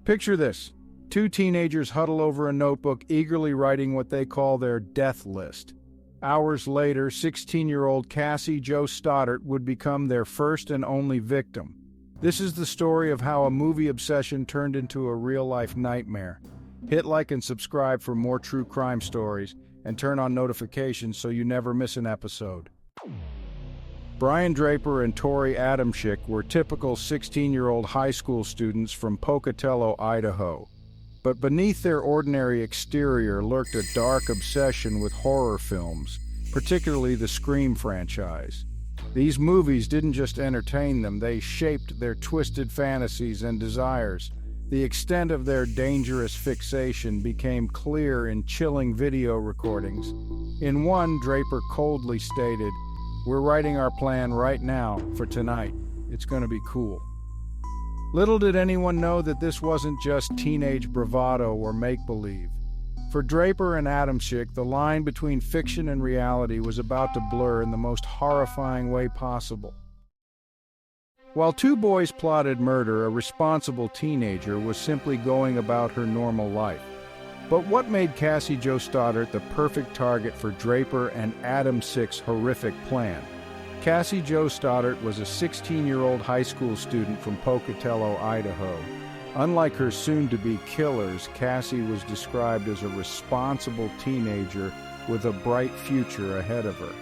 Picture this. Two teenagers huddle over a notebook, eagerly writing what they call their death list. Hours later, 16-year-old Cassie Jo Stoddart would become their first and only victim. This is the story of how a movie obsession turned into a real-life nightmare. Hit like and subscribe for more true crime stories, and turn on notifications so you never miss an episode. Draper and Torey Adamcik were typical 16-year-old high school students from Pocatello, Idaho. But beneath their ordinary exterior lurked a dark obsession with horror films, particularly the Scream franchise. These movies didn't just entertain them, they shaped their twisted fantasies and desires. The extent of their dangerous fixation became clear in chilling video recordings. In one, Draper coldly stated, "We're writing our plan right now for tonight. It's going to be cool." Little did anyone know that this wasn't just teenage bravado or make-believe. For Draper and Adamcik, the line between fiction and reality was about to blur in the most horrifying way possible. While two boys plotted murder, a responsible teenager was simply going about her normal life. But what made Cassie Jo Stoddart the perfect target for Draper and Adamcik's horrific plan? Cassie Jo Stoddart was a 16-year-old high school student from Pocatello, Idaho. Unlike her soon-to-be killers, Cassie was described as a responsible teenager with a bright future ahead of her.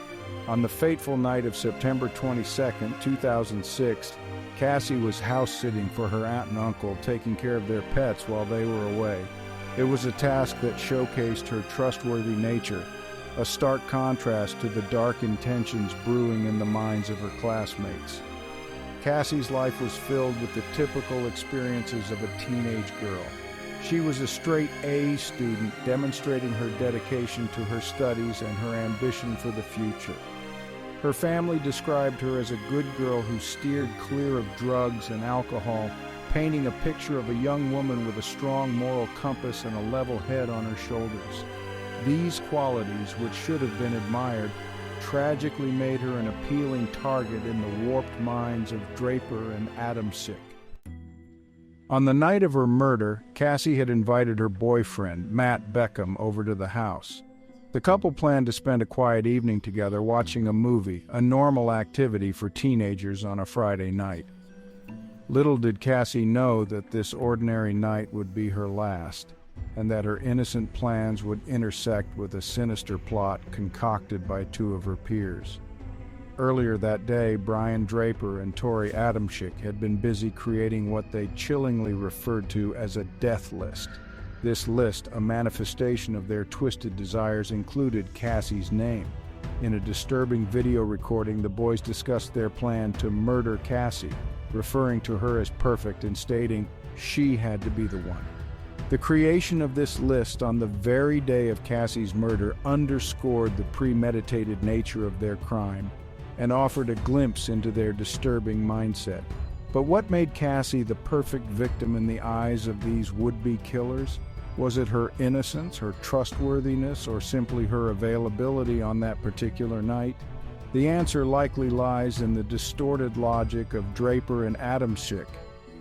On the fateful night of September 22, 2006, Cassie was house-sitting for her aunt and uncle, taking care of their pets while they were away. It was a task that showcased her trustworthy nature, a stark contrast to the dark intentions brewing in the minds of her classmates. Cassie's life was filled with the typical experiences of a teenage girl. She was a straight A student, demonstrating her dedication to her studies and her ambition for the future. Her family described her as a good girl who steered clear of drugs and alcohol, painting a picture of a young woman with a strong moral compass and a level head on her shoulders. These qualities, which should have been admired, tragically made her an appealing target in the warped minds of Draper and Adamcik. On the night of her murder, Cassie had invited her boyfriend, Matt Beckham, over to the house. The couple planned to spend a quiet evening together watching a movie, a normal activity for teenagers on a Friday night. Little did Cassie know that this ordinary night would be her last, and that her innocent plans would intersect with a sinister plot concocted by two of her peers. Earlier that day, Draper and Torey Adamcik had been busy creating what they chillingly referred to as a death list. This list, a manifestation of their twisted desires, included Cassie's name. In a disturbing video recording, the boys discussed their plan to murder Cassie, referring to her as perfect and stating she had to be the one. The creation of this list on the very day of Cassie's murder underscored the premeditated nature of their crime and offered a glimpse into their disturbing mindset. But what made Cassie the perfect victim in the eyes of these would-be killers? Was it her innocence, her trustworthiness, or simply her availability on that particular night? The answer likely lies in the distorted logic of Draper and Adamcik,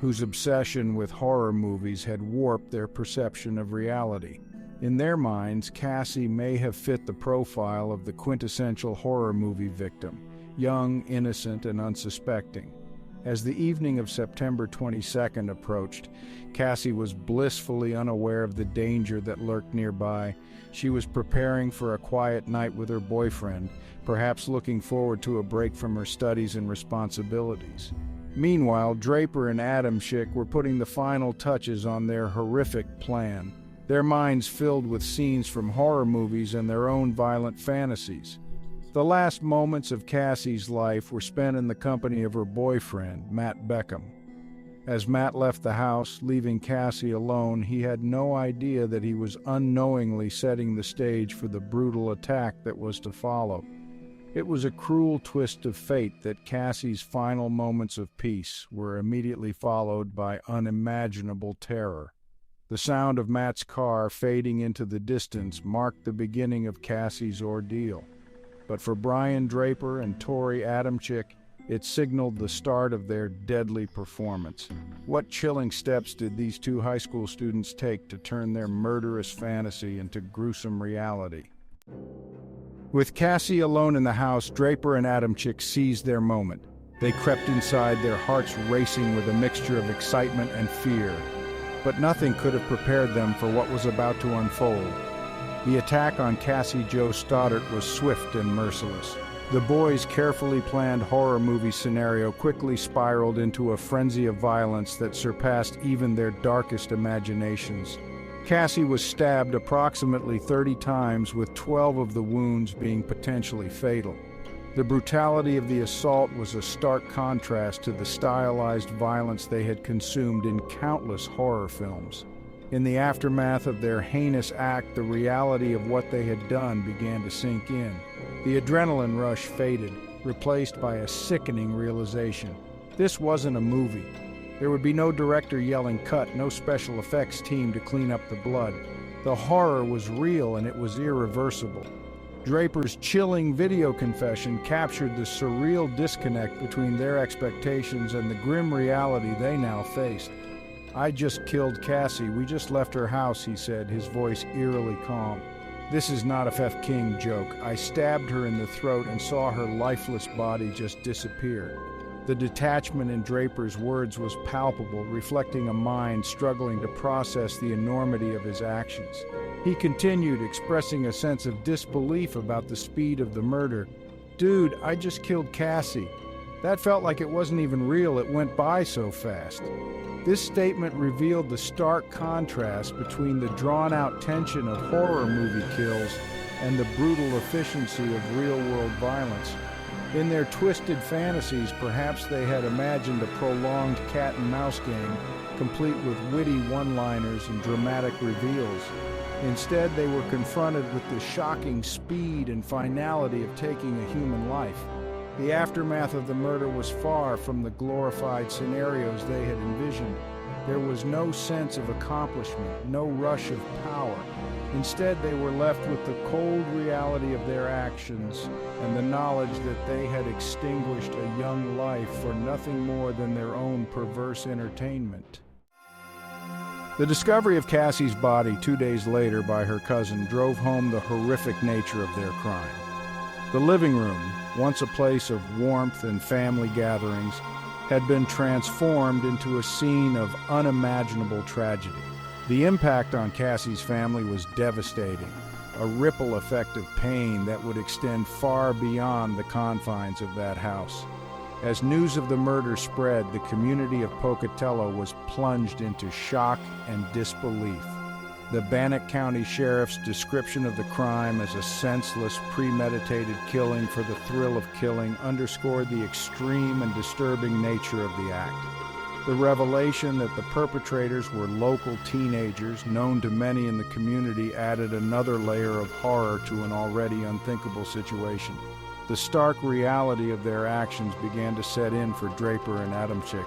whose obsession with horror movies had warped their perception of reality. In their minds, Cassie may have fit the profile of the quintessential horror movie victim, young, innocent, and unsuspecting. As the evening of September 22nd approached, Cassie was blissfully unaware of the danger that lurked nearby. She was preparing for a quiet night with her boyfriend, perhaps looking forward to a break from her studies and responsibilities. Meanwhile, Draper and Adamcik were putting the final touches on their horrific plan, their minds filled with scenes from horror movies and their own violent fantasies. The last moments of Cassie's life were spent in the company of her boyfriend, Matt Beckham. As Matt left the house, leaving Cassie alone, he had no idea that he was unknowingly setting the stage for the brutal attack that was to follow. It was a cruel twist of fate that Cassie's final moments of peace were immediately followed by unimaginable terror. The sound of Matt's car fading into the distance marked the beginning of Cassie's ordeal. But for Draper and Torey Adamcik, It signaled the start of their deadly performance. What chilling steps did these two high school students take to turn their murderous fantasy into gruesome reality? With Cassie alone in the house, Draper and Adamcik seized their moment. They crept inside, their hearts racing with a mixture of excitement and fear. But nothing could have prepared them for what was about to unfold. The attack on Cassie Jo Stoddart was swift and merciless. The boys' carefully planned horror movie scenario quickly spiraled into a frenzy of violence that surpassed even their darkest imaginations. Cassie was stabbed approximately 30 times, with 12 of the wounds being potentially fatal. The brutality of the assault was a stark contrast to the stylized violence they had consumed in countless horror films. In the aftermath of their heinous act, the reality of what they had done began to sink in. The adrenaline rush faded, replaced by a sickening realization. This wasn't a movie. There would be no director yelling cut, no special effects team to clean up the blood. The horror was real and it was irreversible. Draper's chilling video confession captured the surreal disconnect between their expectations and the grim reality they now faced. "I just killed Cassie. We just left her house," he said, his voice eerily calm. "This is not a F. King joke. I stabbed her in the throat and saw her lifeless body just disappear." The detachment in Draper's words was palpable, reflecting a mind struggling to process the enormity of his actions. He continued, expressing a sense of disbelief about the speed of the murder. "Dude, I just killed Cassie. That felt like it wasn't even real. It went by so fast." This statement revealed the stark contrast between the drawn-out tension of horror movie kills and the brutal efficiency of real-world violence. In their twisted fantasies, perhaps they had imagined a prolonged cat-and-mouse game, complete with witty one-liners and dramatic reveals. Instead, they were confronted with the shocking speed and finality of taking a human life. The aftermath of the murder was far from the glorified scenarios they had envisioned. There was no sense of accomplishment, no rush of power. Instead, they were left with the cold reality of their actions and the knowledge that they had extinguished a young life for nothing more than their own perverse entertainment. The discovery of Cassie's body 2 days later by her cousin drove home the horrific nature of their crime. The living room, once a place of warmth and family gatherings, had been transformed into a scene of unimaginable tragedy. The impact on Cassie's family was devastating, a ripple effect of pain that would extend far beyond the confines of that house. As news of the murder spread, the community of Pocatello was plunged into shock and disbelief. The Bannock County Sheriff's description of the crime as a senseless, premeditated killing for the thrill of killing underscored the extreme and disturbing nature of the act. The revelation that the perpetrators were local teenagers, known to many in the community, added another layer of horror to an already unthinkable situation. The stark reality of their actions began to set in for Draper and Adamcik.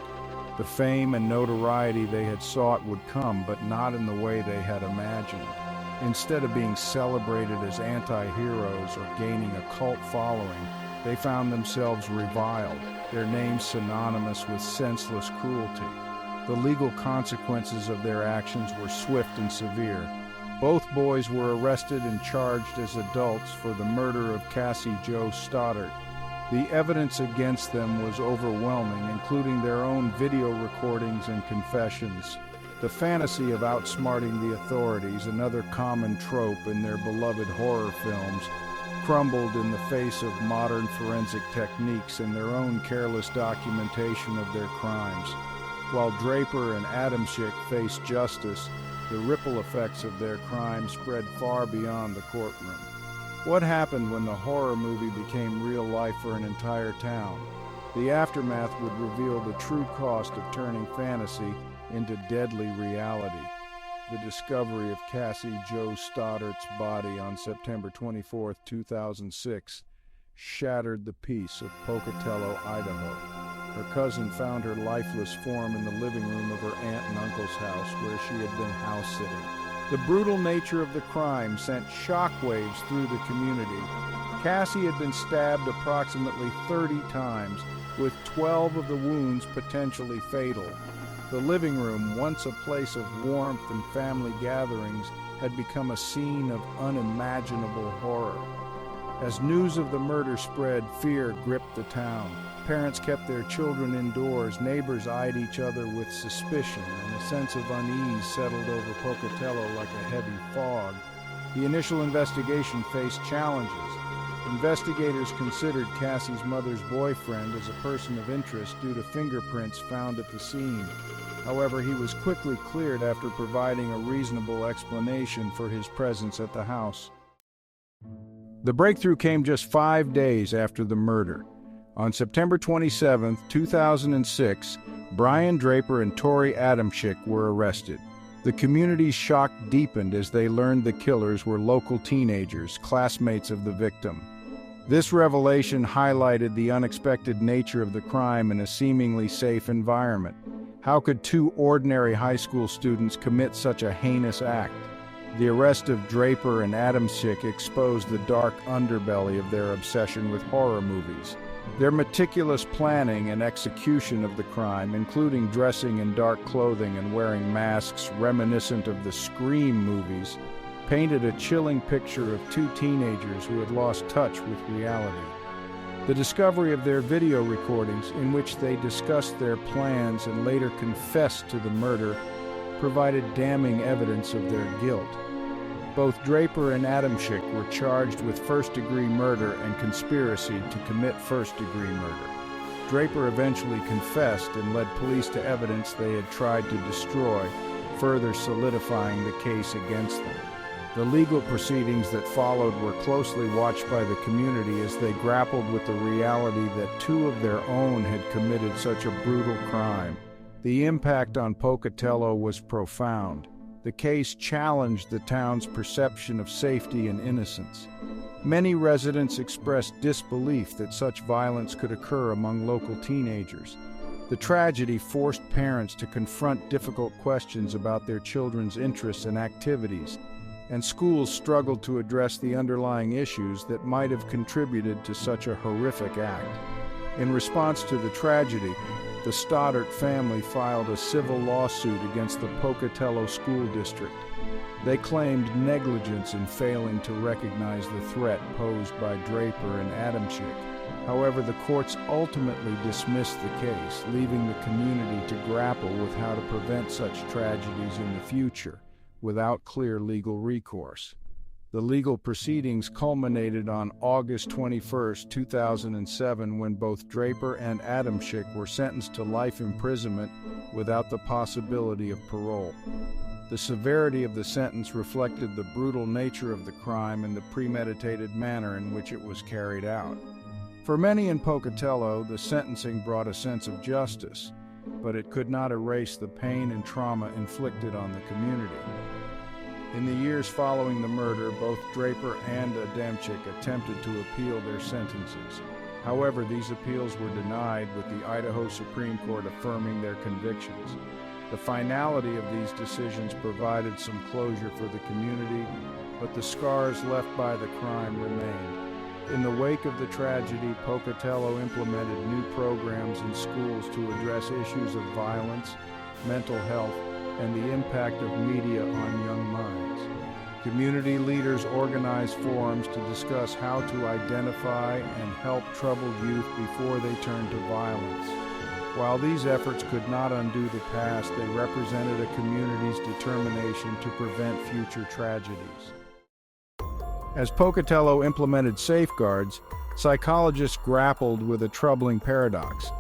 The fame and notoriety they had sought would come, but not in the way they had imagined. Instead of being celebrated as anti-heroes or gaining a cult following, they found themselves reviled, their names synonymous with senseless cruelty. The legal consequences of their actions were swift and severe. Both boys were arrested and charged as adults for the murder of Cassie Jo Stoddart. The evidence against them was overwhelming, including their own video recordings and confessions. The fantasy of outsmarting the authorities, another common trope in their beloved horror films, crumbled in the face of modern forensic techniques and their own careless documentation of their crimes. While Draper and Adamcik faced justice, the ripple effects of their crime spread far beyond the courtroom. What happened when the horror movie became real life for an entire town? The aftermath would reveal the true cost of turning fantasy into deadly reality. The discovery of Cassie Jo Stoddart's body on September 24, 2006, shattered the peace of Pocatello, Idaho. Her cousin found her lifeless form in the living room of her aunt and uncle's house, where she had been house-sitting. The brutal nature of the crime sent shockwaves through the community. Cassie had been stabbed approximately 30 times, with 12 of the wounds potentially fatal. The living room, once a place of warmth and family gatherings, had become a scene of unimaginable horror. As news of the murder spread, fear gripped the town. Parents kept their children indoors, neighbors eyed each other with suspicion, and a sense of unease settled over Pocatello like a heavy fog. The initial investigation faced challenges. Investigators considered Cassie's mother's boyfriend as a person of interest due to fingerprints found at the scene. However, he was quickly cleared after providing a reasonable explanation for his presence at the house. The breakthrough came just 5 days after the murder. On September 27, 2006, Draper and Torey Adamcik were arrested. The community's shock deepened as they learned the killers were local teenagers, classmates of the victim. This revelation highlighted the unexpected nature of the crime in a seemingly safe environment. How could two ordinary high school students commit such a heinous act? The arrest of Draper and Adamcik exposed the dark underbelly of their obsession with horror movies. Their meticulous planning and execution of the crime, including dressing in dark clothing and wearing masks reminiscent of the Scream movies, painted a chilling picture of two teenagers who had lost touch with reality. The discovery of their video recordings, in which they discussed their plans and later confessed to the murder, provided damning evidence of their guilt. Both Draper and Adamcik were charged with first-degree murder and conspiracy to commit first-degree murder. Draper eventually confessed and led police to evidence they had tried to destroy, further solidifying the case against them. The legal proceedings that followed were closely watched by the community as they grappled with the reality that two of their own had committed such a brutal crime. The impact on Pocatello was profound. The case challenged the town's perception of safety and innocence. Many residents expressed disbelief that such violence could occur among local teenagers. The tragedy forced parents to confront difficult questions about their children's interests and activities, and schools struggled to address the underlying issues that might have contributed to such a horrific act. In response to the tragedy, the Stoddart family filed a civil lawsuit against the Pocatello School District. They claimed negligence in failing to recognize the threat posed by Draper and Adamcik. However, the courts ultimately dismissed the case, leaving the community to grapple with how to prevent such tragedies in the future without clear legal recourse. The legal proceedings culminated on August 21, 2007, when both Draper and Adamcik were sentenced to life imprisonment without the possibility of parole. The severity of the sentence reflected the brutal nature of the crime and the premeditated manner in which it was carried out. For many in Pocatello, the sentencing brought a sense of justice, but it could not erase the pain and trauma inflicted on the community. In the years following the murder, both Draper and Adamcik attempted to appeal their sentences. However, these appeals were denied, with the Idaho Supreme Court affirming their convictions. The finality of these decisions provided some closure for the community, but the scars left by the crime remained. In the wake of the tragedy, Pocatello implemented new programs in schools to address issues of violence, mental health, and the impact of media on young minds. Community leaders organized forums to discuss how to identify and help troubled youth before they turn to violence. While these efforts could not undo the past, they represented a community's determination to prevent future tragedies. As Pocatello implemented safeguards, psychologists grappled with a troubling paradox.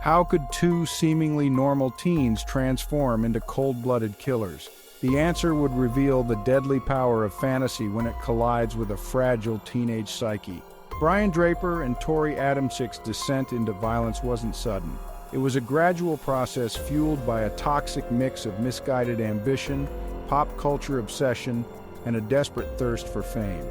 How could two seemingly normal teens transform into cold-blooded killers? The answer would reveal the deadly power of fantasy when it collides with a fragile teenage psyche. Draper and Torey Adamcik's descent into violence wasn't sudden. It was a gradual process fueled by a toxic mix of misguided ambition, pop culture obsession, and a desperate thirst for fame.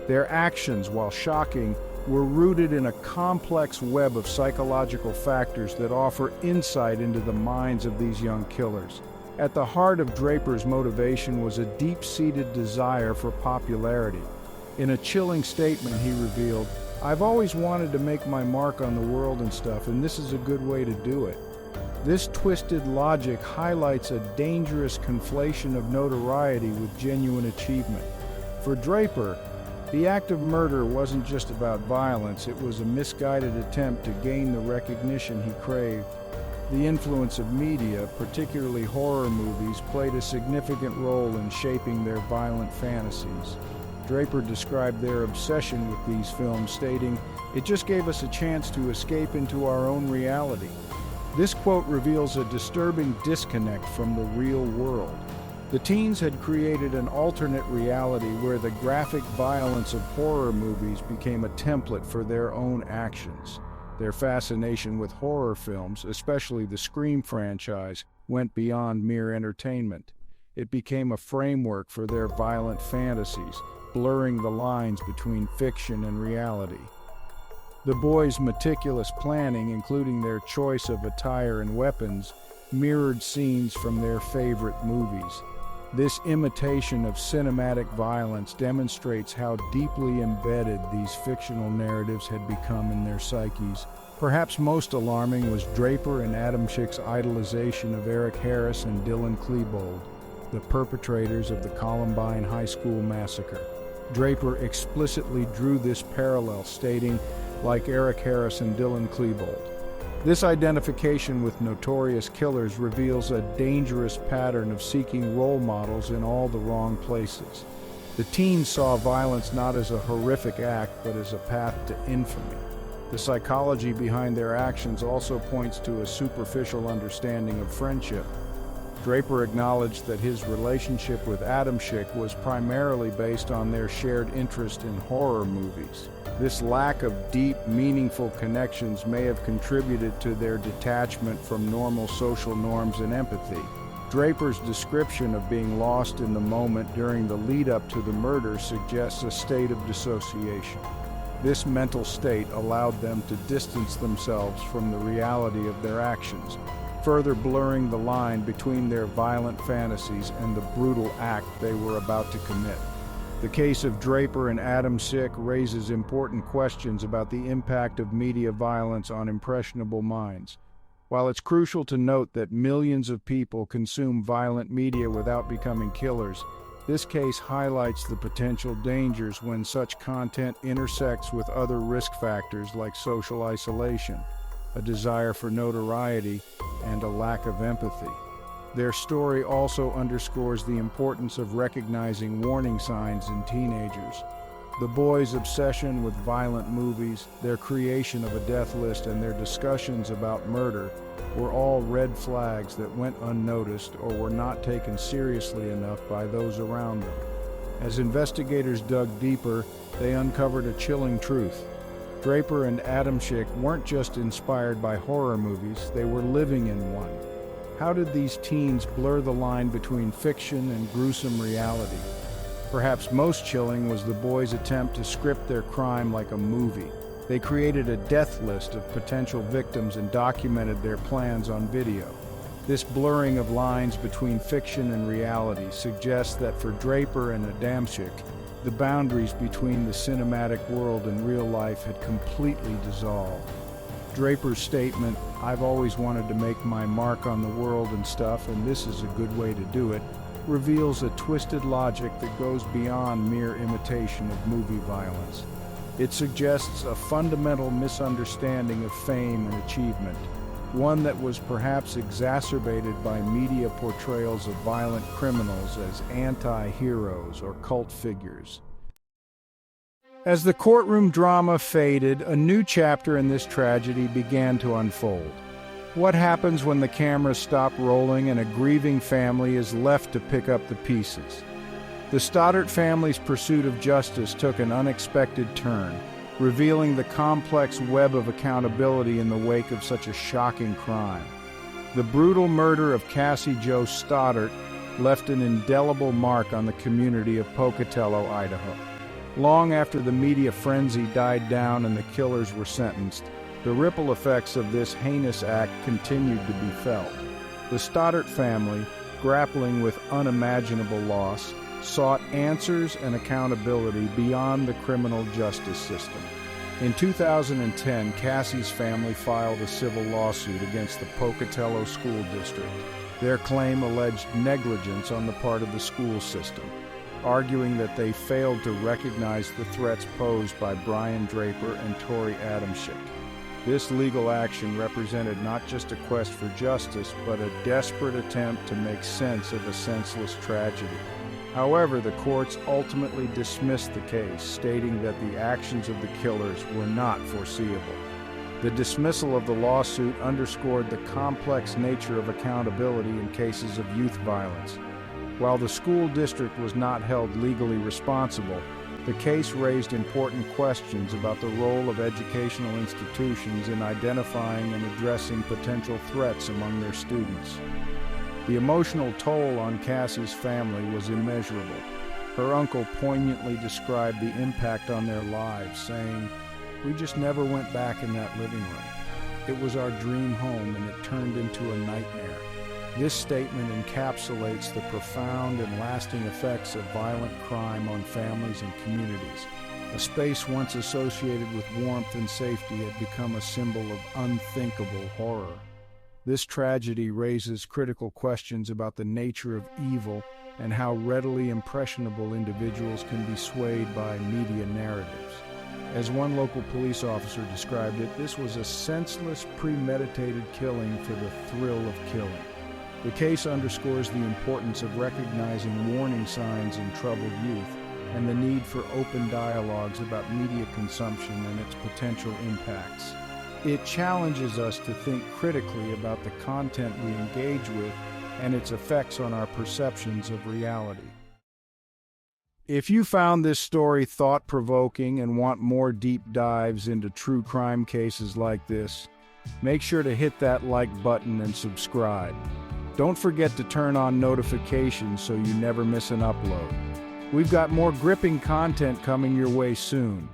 Their actions, while shocking, were rooted in a complex web of psychological factors that offer insight into the minds of these young killers. At the heart of Draper's motivation was a deep-seated desire for popularity. In a chilling statement, he revealed, I've always wanted to make my mark on the world and stuff, and this is a good way to do it. This twisted logic highlights a dangerous conflation of notoriety with genuine achievement. For Draper, the act of murder wasn't just about violence, it was a misguided attempt to gain the recognition he craved. The influence of media, particularly horror movies, played a significant role in shaping their violent fantasies. Draper described their obsession with these films, stating, "It just gave us a chance to escape into our own reality." This quote reveals a disturbing disconnect from the real world. The teens had created an alternate reality where the graphic violence of horror movies became a template for their own actions. Their fascination with horror films, especially the Scream franchise, went beyond mere entertainment. It became a framework for their violent fantasies, blurring the lines between fiction and reality. The boys' meticulous planning, including their choice of attire and weapons, mirrored scenes from their favorite movies. This imitation of cinematic violence demonstrates how deeply embedded these fictional narratives had become in their psyches. Perhaps most alarming was Draper and Adamcik's idolization of Eric Harris and Dylan Klebold, the perpetrators of the Columbine High School massacre. Draper explicitly drew this parallel, stating, "Like Eric Harris and Dylan Klebold." This identification with notorious killers reveals a dangerous pattern of seeking role models in all the wrong places. The teens saw violence not as a horrific act, but as a path to infamy. The psychology behind their actions also points to a superficial understanding of friendship. Draper acknowledged that his relationship with Adamcik was primarily based on their shared interest in horror movies. This lack of deep, meaningful connections may have contributed to their detachment from normal social norms and empathy. Draper's description of being lost in the moment during the lead-up to the murder suggests a state of dissociation. This mental state allowed them to distance themselves from the reality of their actions, further blurring the line between their violent fantasies and the brutal act they were about to commit. The case of Draper and Adamcik raises important questions about the impact of media violence on impressionable minds. While it's crucial to note that millions of people consume violent media without becoming killers, this case highlights the potential dangers when such content intersects with other risk factors like social isolation, a desire for notoriety, and a lack of empathy. Their story also underscores the importance of recognizing warning signs in teenagers. The boys' obsession with violent movies, their creation of a death list, and their discussions about murder were all red flags that went unnoticed or were not taken seriously enough by those around them. As investigators dug deeper, they uncovered a chilling truth. Draper and Adamcik weren't just inspired by horror movies, they were living in one. How did these teens blur the line between fiction and gruesome reality? Perhaps most chilling was the boys' attempt to script their crime like a movie. They created a death list of potential victims and documented their plans on video. This blurring of lines between fiction and reality suggests that for Draper and Adamcik, the boundaries between the cinematic world and real life had completely dissolved. Draper's statement, "I've always wanted to make my mark on the world and stuff, and this is a good way to do it," reveals a twisted logic that goes beyond mere imitation of movie violence. It suggests a fundamental misunderstanding of fame and achievement, one that was perhaps exacerbated by media portrayals of violent criminals as anti-heroes or cult figures. As the courtroom drama faded, a new chapter in this tragedy began to unfold. What happens when the cameras stop rolling and a grieving family is left to pick up the pieces? The Stoddart family's pursuit of justice took an unexpected turn, revealing the complex web of accountability in the wake of such a shocking crime. The brutal murder of Cassie Jo Stoddart left an indelible mark on the community of Pocatello, Idaho. Long after the media frenzy died down and the killers were sentenced, the ripple effects of this heinous act continued to be felt. The Stoddart family, grappling with unimaginable loss, sought answers and accountability beyond the criminal justice system. In 2010, Cassie's family filed a civil lawsuit against the Pocatello School District. Their claim alleged negligence on the part of the school system, arguing that they failed to recognize the threats posed by Draper and Torey Adamcik. This legal action represented not just a quest for justice, but a desperate attempt to make sense of a senseless tragedy. However, the courts ultimately dismissed the case, stating that the actions of the killers were not foreseeable. The dismissal of the lawsuit underscored the complex nature of accountability in cases of youth violence. While the school district was not held legally responsible, the case raised important questions about the role of educational institutions in identifying and addressing potential threats among their students. The emotional toll on Cassie's family was immeasurable. Her uncle poignantly described the impact on their lives, saying, "We just never went back in that living room. It was our dream home and it turned into a nightmare." This statement encapsulates the profound and lasting effects of violent crime on families and communities. A space once associated with warmth and safety had become a symbol of unthinkable horror. This tragedy raises critical questions about the nature of evil and how readily impressionable individuals can be swayed by media narratives. As one local police officer described it, this was a senseless, premeditated killing for the thrill of killing. The case underscores the importance of recognizing warning signs in troubled youth and the need for open dialogues about media consumption and its potential impacts. It challenges us to think critically about the content we engage with and its effects on our perceptions of reality. If you found this story thought-provoking and want more deep dives into true crime cases like this, make sure to hit that like button and subscribe. Don't forget to turn on notifications so you never miss an upload. We've got more gripping content coming your way soon.